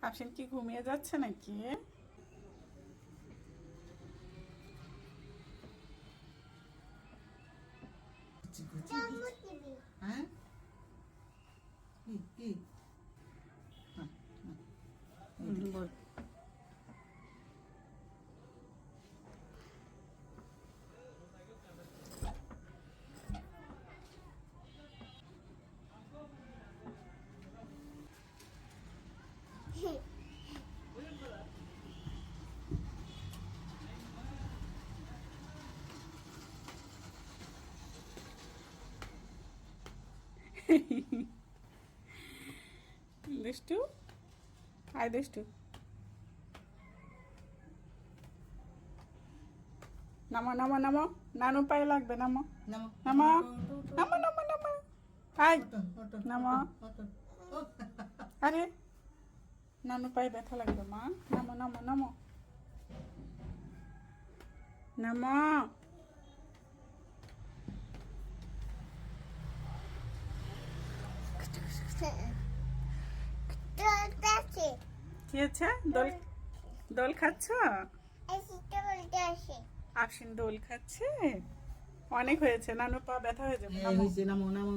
আফসিন কি ঘুমিয়ে যাচ্ছে নাকি? হ্যাঁ কি বল। দুষ্টু, আয় দুষ্টু, নামো নামো নামো, নানু পায়ে লাগবে, নামো নামো নামো নামো নামো নামো, আয় নামো। আরে নানু পায়ে ব্যথা লাগবে মা, নামো নামো নামো নামো। কি হচ্ছে? দোল দোল খাচ্ছ? আফসিন দোল খাচ্ছে, অনেক হয়েছে, নানু পা ব্যথা হয়ে যাবে। নামো নামো নামো